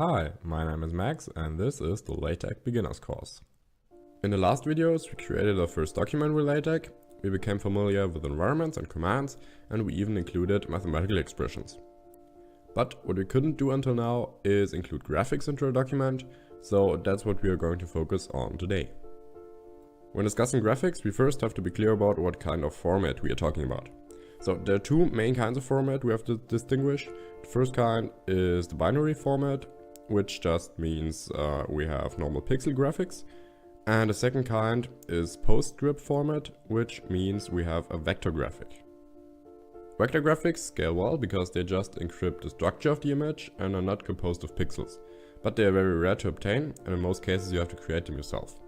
Hi, my name is Max and this is the LaTeX beginners course. In the last videos we created our first document with LaTeX, we became familiar with environments and commands, and we even included mathematical expressions. But what we couldn't do until now is include graphics into a document, so that's what we are going to focus on today. When discussing graphics, we first have to be clear about what kind of format we are talking about. So there are two main kinds of format we have to distinguish. The first kind is the binary format, which just means we have normal pixel graphics. And the second kind is PostScript format, which means we have a vector graphic. Vector graphics scale well because they just encrypt the structure of the image and are not composed of pixels. But they are very rare to obtain, and in most cases you have to create them yourself.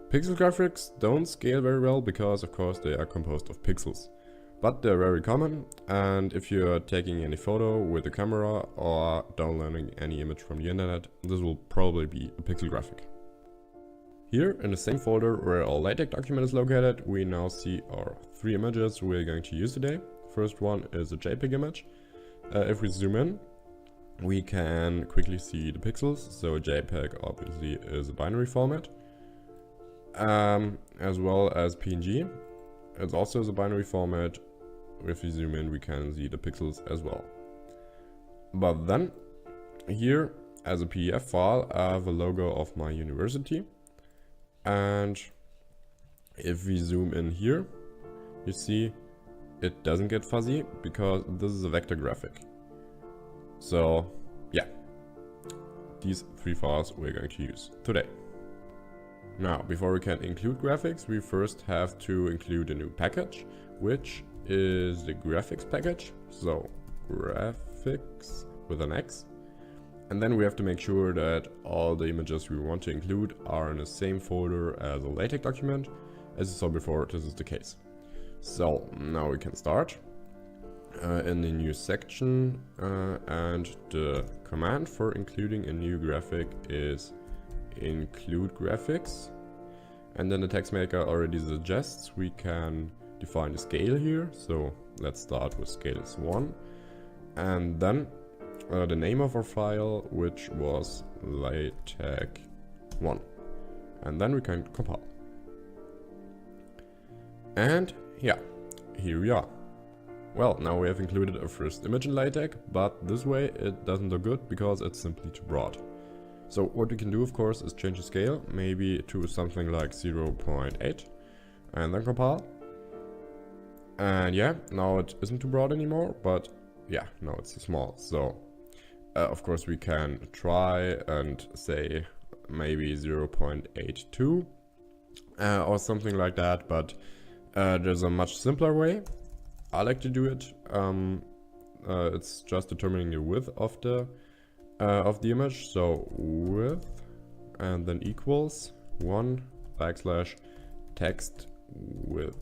Pixel graphics don't scale very well because of course they are composed of pixels. But they're very common, and if you're taking any photo with a camera or downloading any image from the internet, this will probably be a pixel graphic. Here in the same folder where our LaTeX document is located, we now see our three images we're going to use today. First one is a JPEG image. If we zoom in, we can quickly see the pixels, so a JPEG obviously is a binary format. As well as PNG. It's also a binary format. If we zoom in, we can see the pixels as well. But then, here as a PDF file, I have a logo of my university. And if we zoom in here, you see it doesn't get fuzzy because this is a vector graphic. So yeah, these three files we're going to use today. Now, before we can include graphics, we first have to include a new package, which is the graphics package. So graphics with an X. And then we have to make sure that all the images we want to include are in the same folder as a LaTeX document. As you saw before, this is the case. So now we can start in the new section, and the command for including a new graphic is include graphics, and then the text maker already suggests we can define the scale here. So let's start with scale is 1, and then the name of our file, which was LaTeX 1, and then we can compile. And yeah, here we are. Well, now we have included a first image in LaTeX, but this way it doesn't look good because it's simply too broad. So what we can do, of course, is change the scale, maybe to something like 0.8, and then compile. And yeah, now it isn't too broad anymore, but yeah, now it's too small. So of course we can try and say maybe 0.82 or something like that, but there's a much simpler way. I like to do it. It's just determining the width of the image. So width and then equals 1 / text width.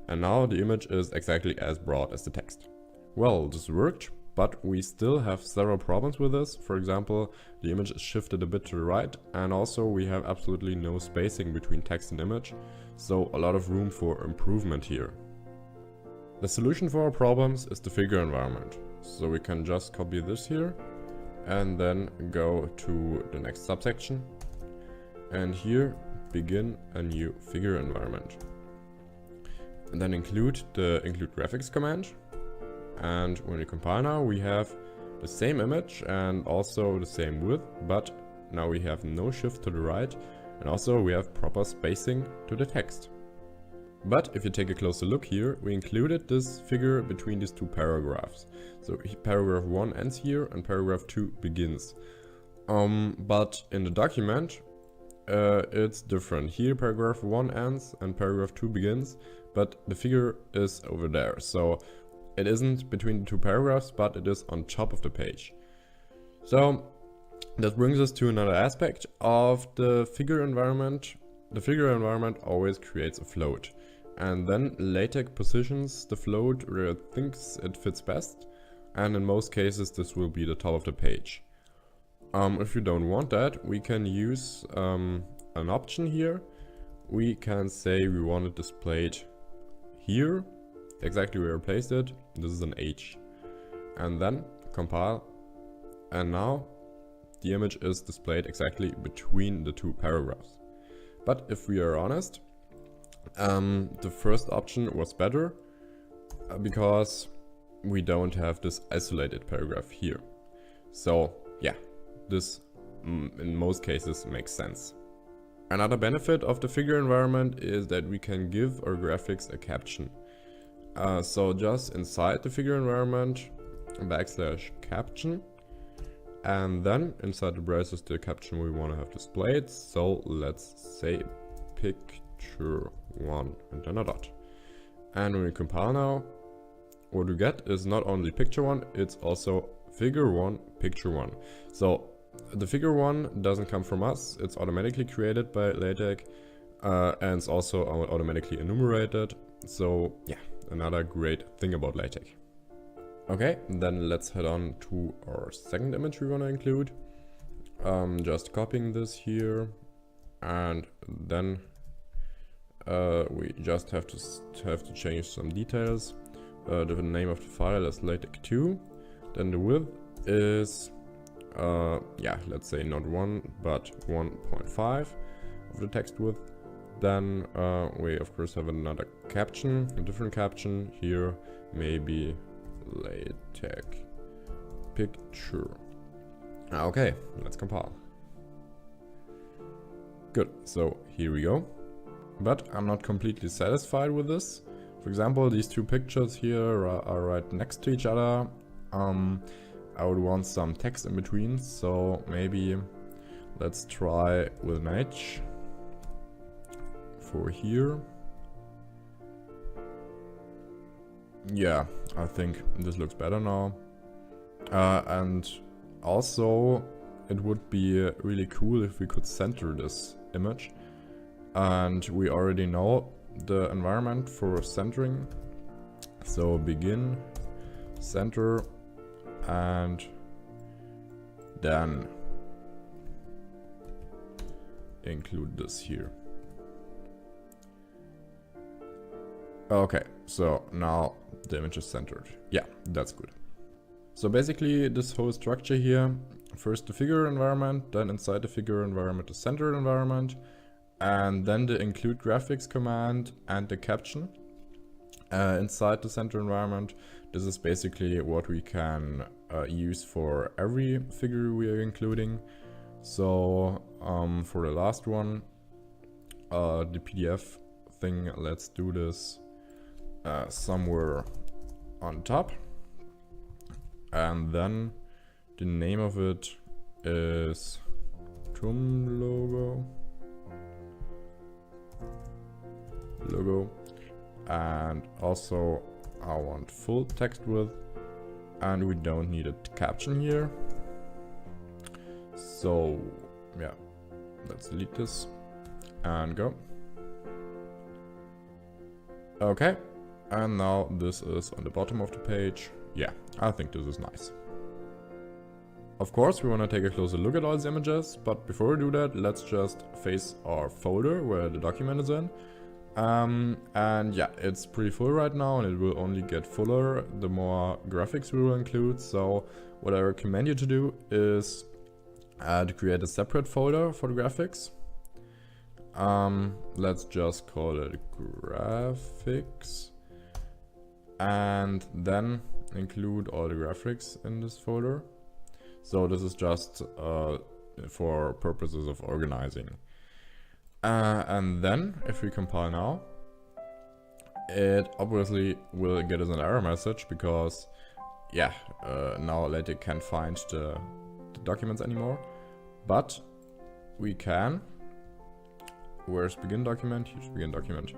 And now the image is exactly as broad as the text. Well, this worked, but we still have several problems with this. For example, the image is shifted a bit to the right, and also we have absolutely no spacing between text and image, so a lot of room for improvement here. The solution for our problems is the figure environment. So we can just copy this here and then go to the next subsection, and here begin a new figure environment. And then include the include graphics command. And when we compile now, we have the same image and also the same width, but now we have no shift to the right, and also we have proper spacing to the text. But if you take a closer look here, we included this figure between these two paragraphs. So paragraph 1 ends here and paragraph 2 begins. But in the document, it's different. Here paragraph 1 ends and paragraph 2 begins, but the figure is over there. So it isn't between the two paragraphs, but it is on top of the page. So that brings us to another aspect of the figure environment. The figure environment always creates a float, and then LaTeX positions the float where it thinks it fits best, and in most cases this will be the top of the page. If you don't want that, we can use an option here. We can say we want it displayed here, exactly where I placed it. This is an H. And then compile. And now the image is displayed exactly between the two paragraphs. But if we are honest, the first option was better because we don't have this isolated paragraph here. So yeah, this in most cases makes sense. Another benefit of the figure environment is that we can give our graphics a caption. So just inside the figure environment, \caption, and then inside the braces the caption we want to have displayed. So let's say picture 1 and then a dot. And when we compile now, what we get is not only picture 1, it's also figure 1, picture 1. So the figure 1 doesn't come from us, it's automatically created by Latex, and it's also automatically enumerated. So yeah, another great thing about Latex. Okay, then let's head on to our second image we want to include. Just copying this here, and then we just have to change some details. The name of the file is latex2. Then the width is yeah, let's say not 1 but 1.5 of the text width. Then we of course have another caption, a different caption here, maybe Latex picture. Okay, let's compile. Good, so here we go. But I'm not completely satisfied with this. For example, these two pictures here are right next to each other. I would want some text in between, so maybe let's try with an H for here. Yeah, I think this looks better now. And also it would be really cool if we could center this image. And we already know the environment for centering. So begin, center, and then include this here. Okay, so now the image is centered. Yeah, that's good. So basically this whole structure here, first the figure environment, then inside the figure environment the center environment, and then the include graphics command and the caption. Inside the center environment, this is basically what we can use for every figure we are including. So for the last one, the PDF thing, let's do this somewhere on top. And then the name of it is logo. And also I want full text width, and we don't need a caption here. So yeah, let's delete this and go. Okay, and now this is on the bottom of the page. Yeah, I think this is nice. Of course, we want to take a closer look at all these images, but before we do that, let's just face our folder where the document is in. And yeah, it's pretty full right now, and it will only get fuller the more graphics we will include. So what I recommend you to do is to create a separate folder for the graphics. Let's just call it graphics, and then include all the graphics in this folder. So this is just for purposes of organizing. And then if we compile now, it obviously will get us an error message because yeah, now Latex can't find the documents anymore. But we can, where's begin document? Here's begin document.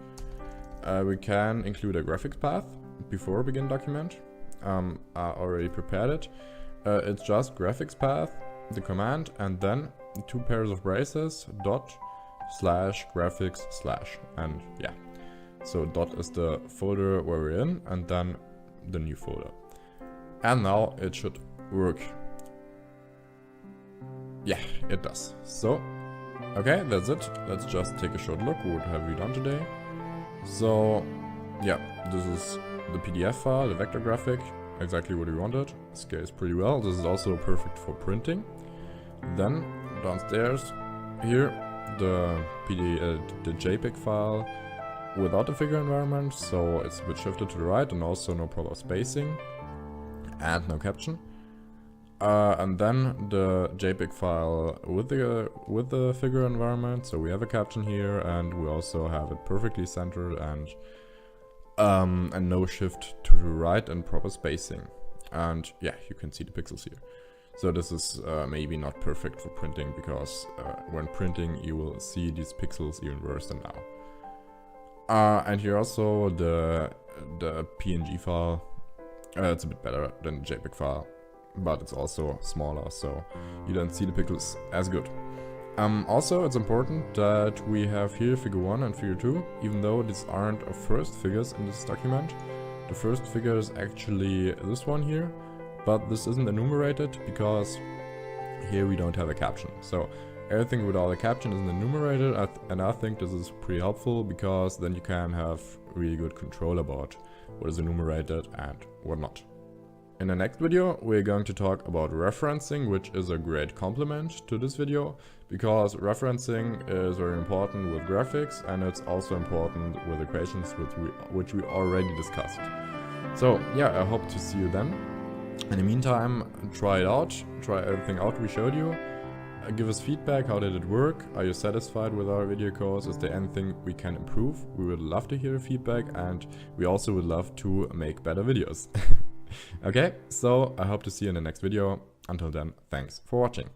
We can include a graphics path before begin document. I already prepared it. It's just graphics path, the command, and then 2 pairs of braces, dot, slash, graphics, slash, and yeah. So dot is the folder where we're in, and then the new folder. And now it should work. Yeah, it does. So, okay, that's it. Let's just take a short look. What have we done today? So, yeah, this is the PDF file, the vector graphic, exactly what we wanted. Scales pretty well. This is also perfect for printing. Then downstairs here the JPEG file without the figure environment, so it's a bit shifted to the right and also no proper spacing and no caption. And then the JPEG file with the figure environment, so we have a caption here and we also have it perfectly centered and no shift to the right and proper spacing. And yeah, you can see the pixels here. So this is maybe not perfect for printing, because when printing you will see these pixels even worse than now. And here also the PNG file, it's a bit better than the JPEG file, but it's also smaller, so you don't see the pixels as good. Also, it's important that we have here figure 1 and figure 2, even though these aren't our first figures in this document. The first figure is actually this one here, but this isn't enumerated because here we don't have a caption. So everything without a caption isn't enumerated, and I think this is pretty helpful, because then you can have really good control about what is enumerated and what not. In the next video, we're going to talk about referencing, which is a great complement to this video, because referencing is very important with graphics, and it's also important with equations, which we already discussed. So yeah, I hope to see you then. In the meantime, try it out, try everything out we showed you. Give us feedback, how did it work? Are you satisfied with our video course? Is there anything we can improve? We would love to hear your feedback, and we also would love to make better videos. Okay, so I hope to see you in the next video. Until then, thanks for watching.